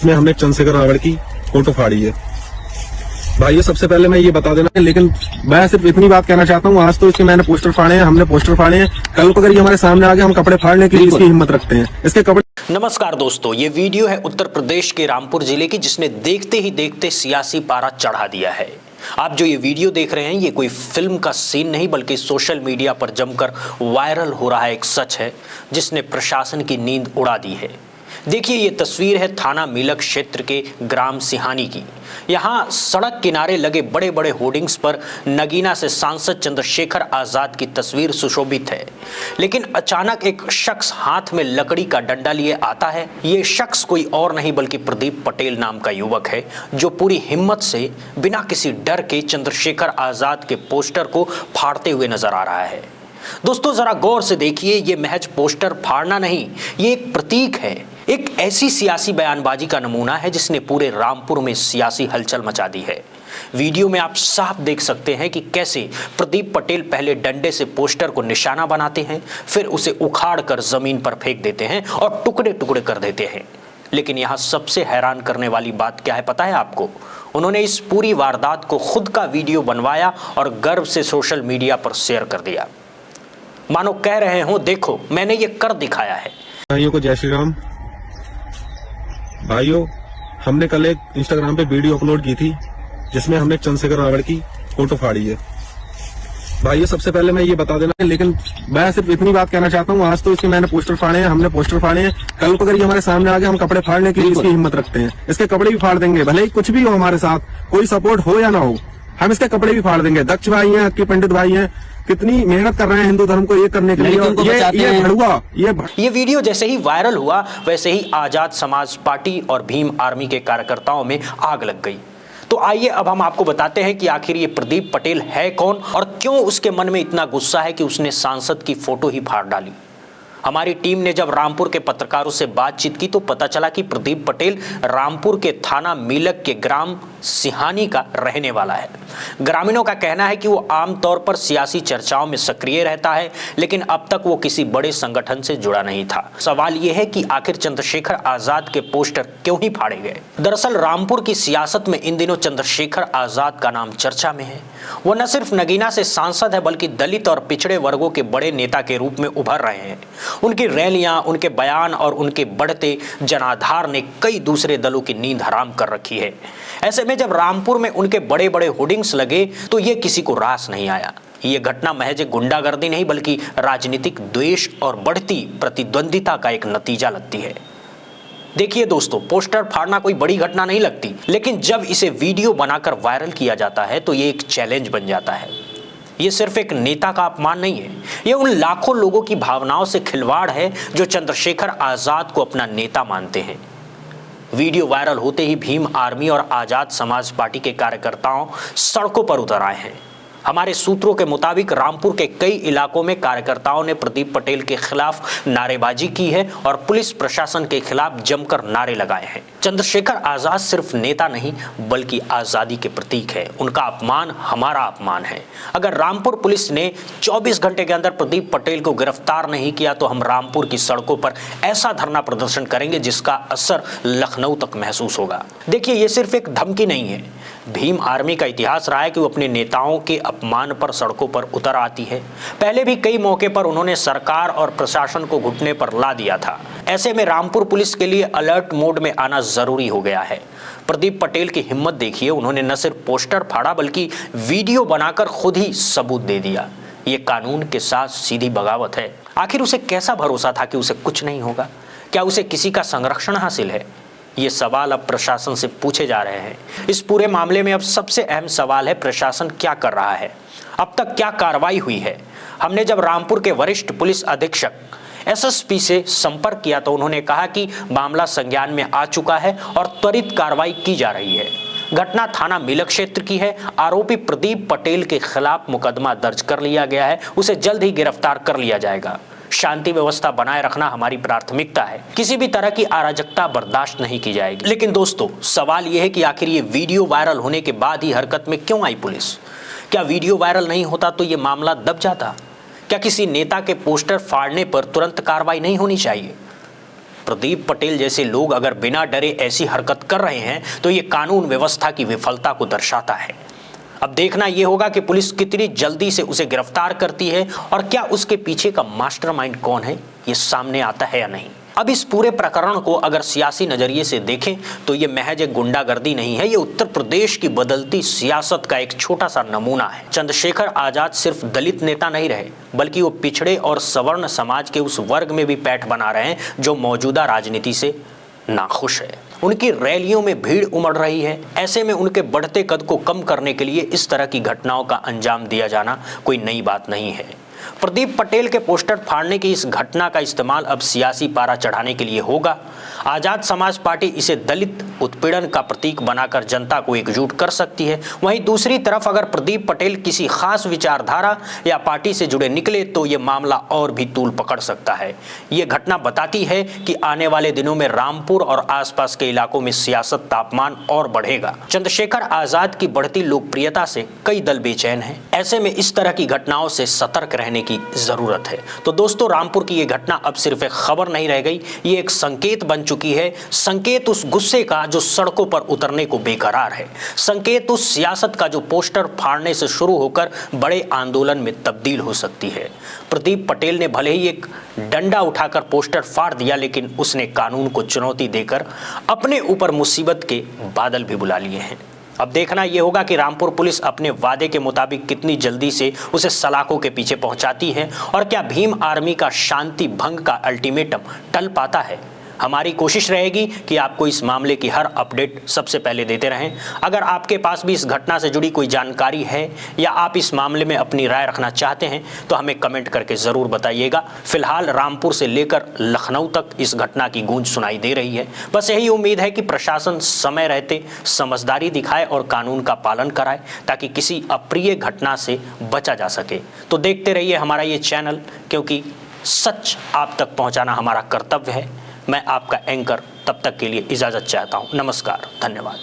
इसमें हमने चंद्रशेखर रावण की फोटो फाड़ी है। भाई सबसे पहले मैं ये बता देना, लेकिन मैं सिर्फ इतनी बात कहना चाहता हूँ, आज तो इसके मैंने पोस्टर फाड़े हैं, हमने पोस्टर फाड़े हैं, कल को अगर ये हमारे सामने आ गए हम कपड़े फाड़ने की इसकी हिम्मत रखते हैं, इसके कपड़े। नमस्कार दोस्तों, ये वीडियो है उत्तर प्रदेश के रामपुर जिले की, जिसने देखते ही देखते सियासी पारा चढ़ा दिया है। आप जो ये वीडियो देख रहे हैं, ये कोई फिल्म का सीन नहीं बल्कि सोशल मीडिया पर जमकर वायरल हो रहा एक सच है जिसने प्रशासन की नींद उड़ा दी है। देखिए, ये तस्वीर है थाना मीलक क्षेत्र के ग्राम सिहानी की। यहाँ सड़क किनारे लगे बड़े बड़े होर्डिंग्स पर नगीना से सांसद चंद्रशेखर आजाद की तस्वीर सुशोभित है, लेकिन अचानक एक शख्स हाथ में लकड़ी का डंडा लिए आता है। ये शख्स कोई और नहीं बल्कि प्रदीप पटेल नाम का युवक है, जो पूरी हिम्मत से बिना किसी डर के चंद्रशेखर आजाद के पोस्टर को फाड़ते हुए नजर आ रहा है। दोस्तों, जरा गौर से देखिए, ये महज पोस्टर फाड़ना नहीं, ये एक प्रतीक है, एक ऐसी सियासी बयानबाजी का नमूना है जिसने पूरे रामपुर में सियासी हलचल मचा दी है। वीडियो में आप साफ देख सकते हैं कि कैसे प्रदीप पटेल पहले डंडे से पोस्टर को निशाना बनाते हैं, फिर उसे उखाड़कर जमीन पर फेंक देते हैं और टुकड़े टुकड़े कर देते हैं। लेकिन यहाँ सबसे हैरान करने वाली बात क्या है पता है आपको? उन्होंने इस पूरी वारदात को खुद का वीडियो बनवाया और गर्व से सोशल मीडिया पर शेयर कर दिया, मानो कह रहे हो देखो मैंने ये कर दिखाया है। भाइयों को जय श्री राम। भाइयों, हमने कल एक इंस्टाग्राम पे वीडियो अपलोड की थी जिसमें हमने चंद्रशेखर रावण की फोटो फाड़ी है। भाइयों, सबसे पहले मैं ये बता देना, लेकिन मैं सिर्फ इतनी बात कहना चाहता हूँ, आज तो इसके मैंने पोस्टर फाड़े हैं, हमने पोस्टर फाड़े हैं, कल को अगर ये हमारे सामने आ गए हम कपड़े फाड़ने की इसकी हिम्मत रखते हैं, इसके कपड़े भी फाड़ देंगे, भले ही कुछ भी हो हमारे साथ, कोई सपोर्ट हो या ना हो, हम इसके कपड़े भी फाड़ देंगे। दक्ष भाई हैं, अक्की पंडित भाई हैं, कितनी मेहनत कर रहे हैं हिंदू धर्म को ये करने के लिए। ये वीडियो जैसे ही वायरल हुआ वैसे ही आजाद समाज पार्टी और भीम आर्मी के कार्यकर्ताओं में आग लग गई। तो आइए अब हम आपको बताते हैं कि आखिर ये प्रदीप पटेल है कौन और क्यों उसके मन में इतना गुस्सा है कि उसने सांसद की फोटो ही फाड़ डाली। हमारी टीम ने जब रामपुर के पत्रकारों से बातचीत की तो पता चला कि प्रदीप पटेल रामपुर के थाना मीलक के ग्राम सिहानी का रहने वाला है। ग्रामीणों का कहना है कि वो आमतौर पर सियासी चर्चाओं में सक्रिय रहता है, लेकिन अब तक वो किसी बड़े संगठन से जुड़ा नहीं था। सवाल ये है कि आखिर चंद्रशेखर आजाद के पोस्टर क्यों ही फाड़े गए? दरअसल रामपुर की सियासत में इन दिनों चंद्रशेखर आजाद का नाम चर्चा में है। वो न सिर्फ नगीना से सांसद है बल्कि दलित और पिछड़े वर्गों के बड़े नेता के रूप में उभर रहे हैं। उनकी रैलियां, उनके बयान और उनके बढ़ते जनाधार ने कई दूसरे दलों की नींद हराम कर रखी है। ऐसे में जब रामपुर में उनके बड़े बड़े होर्डिंग्स लगे तो ये किसी को रास नहीं आया। ये घटना महज गुंडागर्दी नहीं बल्कि राजनीतिक द्वेष और बढ़ती प्रतिद्वंदिता का एक नतीजा लगती है। देखिए दोस्तों, पोस्टर फाड़ना कोई बड़ी घटना नहीं लगती, लेकिन जब इसे वीडियो बनाकर वायरल किया जाता है तो ये एक चैलेंज बन जाता है। ये सिर्फ एक नेता का अपमान नहीं है, ये उन लाखों लोगों की भावनाओं से खिलवाड़ है जो चंद्रशेखर आजाद को अपना नेता मानते हैं। वीडियो वायरल होते ही भीम आर्मी और आजाद समाज पार्टी के कार्यकर्ताओं सड़कों पर उतर आए हैं। हमारे सूत्रों के मुताबिक रामपुर के कई इलाकों में कार्यकर्ताओं ने प्रदीप पटेल के खिलाफ नारेबाजी की है और पुलिस प्रशासन के खिलाफ जमकर नारे लगाए हैं। चंद्रशेखर आजाद सिर्फ नेता नहीं बल्कि आजादी के प्रतीक है। उनका अपमान हमारा अपमान है। अगर रामपुर पुलिस ने 24 घंटे के अंदर प्रदीप पटेल को गिरफ्तार नहीं किया तो हम रामपुर की सड़कों पर ऐसा धरना प्रदर्शन करेंगे जिसका असर लखनऊ तक महसूस होगा। देखिए, ये सिर्फ एक धमकी नहीं है। भीम आर्मी का इतिहास रहा है कि वो अपने नेताओं के अपमान पर सड़कों पर उतर आती है। पहले भी कई मौके पर उन्होंने सरकार और प्रशासन को घुटने पर ला दिया था। ऐसे में रामपुर पुलिस के लिए अलर्ट मोड में आना जरूरी हो गया है। प्रदीप पटेल की हिम्मत देखिए, उन्होंने न सिर्फ पोस्टर फाड़ा बल्कि वीडियो बनाकर खुद ही सबूत दे दिया। ये कानून के साथ सीधी बगावत है। आखिर उसे कैसा भरोसा था कि उसे कुछ नहीं होगा? क्या उसे किसी का संरक्षण हासिल है? ये सवाल अब प्रशासन से पूछे जा रहे हैं। इस पूरे मामले में अब सबसे अहम सवाल है, प्रशासन क्या कर रहा है? अब तक क्या कार्रवाई हुई है? हमने जब रामपुर के वरिष्ठ पुलिस अधीक्षक एसएसपी से संपर्क किया तो उन्होंने कहा कि मामला संज्ञान में आ चुका है और त्वरित कार्रवाई की जा रही है। घटना थाना मीलक क्षेत्र की है। आरोपी प्रदीप पटेल के खिलाफ मुकदमा दर्ज कर लिया गया है। उसे जल्द ही गिरफ्तार कर लिया जाएगा। शांति व्यवस्था बनाए रखना हमारी प्राथमिकता है। किसी भी तरह की अराजकता बर्दाश्त नहीं की जाएगी। लेकिन दोस्तों, सवाल यह है कि आखिर ये वीडियो वायरल होने के बाद ही हरकत में क्यों आई पुलिस? क्या वीडियो वायरल नहीं होता तो ये मामला दब जाता? क्या किसी नेता के पोस्टर फाड़ने पर तुरंत कार्रवाई नहीं होनी चाहिए? प्रदीप पटेल जैसे लोग अगर बिना डरे ऐसी हरकत कर रहे हैं तो ये कानून व्यवस्था की विफलता को दर्शाता है। अब देखना यह होगा कि पुलिस कितनी जल्दी से उसे गिरफ्तार करती है और क्या उसके पीछे का मास्टरमाइंड कौन है ये सामने आता है या नहीं। अब इस पूरे प्रकरण को अगर सियासी नजरिए से देखें तो ये महज एक गुंडागर्दी नहीं है, ये उत्तर प्रदेश की बदलती सियासत का एक छोटा सा नमूना है। चंद्रशेखर आजाद सिर्फ दलित नेता नहीं रहे, बल्कि वो पिछड़े और सवर्ण समाज के उस वर्ग में भी पैठ बना रहे हैं जो मौजूदा राजनीति से नाखुश है। उनकी रैलियों में भीड़ उमड़ रही है। ऐसे में उनके बढ़ते कद को कम करने के लिए इस तरह की घटनाओं का अंजाम दिया जाना कोई नई बात नहीं है। प्रदीप पटेल के पोस्टर फाड़ने की इस घटना का इस्तेमाल अब सियासी पारा चढ़ाने के लिए होगा। आजाद समाज पार्टी इसे दलित उत्पीड़न का प्रतीक बनाकर जनता को एकजुट कर सकती है। वहीं दूसरी तरफ अगर प्रदीप पटेल किसी खास विचारधारा या पार्टी से जुड़े निकले तो ये मामला और भी तूल पकड़ सकता है। ये घटना बताती है कि आने वाले दिनों में रामपुर और आसपास के इलाकों में सियासत तापमान और बढ़ेगा। चंद्रशेखर आजाद की बढ़ती लोकप्रियता से कई दल बेचैन हैं। ऐसे में इस तरह की घटनाओं से सतर्क रहने की जरूरत है। तो दोस्तों, रामपुर की ये घटना अब सिर्फ एक खबर नहीं रह गई, ये एक संकेत बन चुकी है। संकेत उस गुस्से का जो सड़कों पर उतरने को बेकरार है। संकेत उस सियासत का जो पोस्टर फाड़ने से शुरू होकर बड़े आंदोलन में तब्दील हो सकती है। प्रदीप पटेल ने भले ही एक डंडा उठाकर पोस्टर फाड़ दिया, लेकिन उसने कानून को चुनौती देकर अपने ऊपर मुसीबत के बादल भी बुला लिए हैं। अब देखना यह होगा कि रामपुर पुलिस अपने वादे के मुताबिक कितनी जल्दी से उसे सलाखों के पीछे पहुंचाती है और क्या भीम आर्मी का शांति भंग का अल्टीमेटम टल पाता है। हमारी कोशिश रहेगी कि आपको इस मामले की हर अपडेट सबसे पहले देते रहें। अगर आपके पास भी इस घटना से जुड़ी कोई जानकारी है या आप इस मामले में अपनी राय रखना चाहते हैं तो हमें कमेंट करके ज़रूर बताइएगा। फिलहाल रामपुर से लेकर लखनऊ तक इस घटना की गूंज सुनाई दे रही है। बस यही उम्मीद है कि प्रशासन समय रहते समझदारी दिखाए और कानून का पालन कराए ताकि किसी अप्रिय घटना से बचा जा सके। तो देखते रहिए हमारा ये चैनल, क्योंकि सच आप तक पहुँचाना हमारा कर्तव्य है। मैं आपका एंकर तब तक के लिए इजाज़त चाहता हूँ। नमस्कार, धन्यवाद।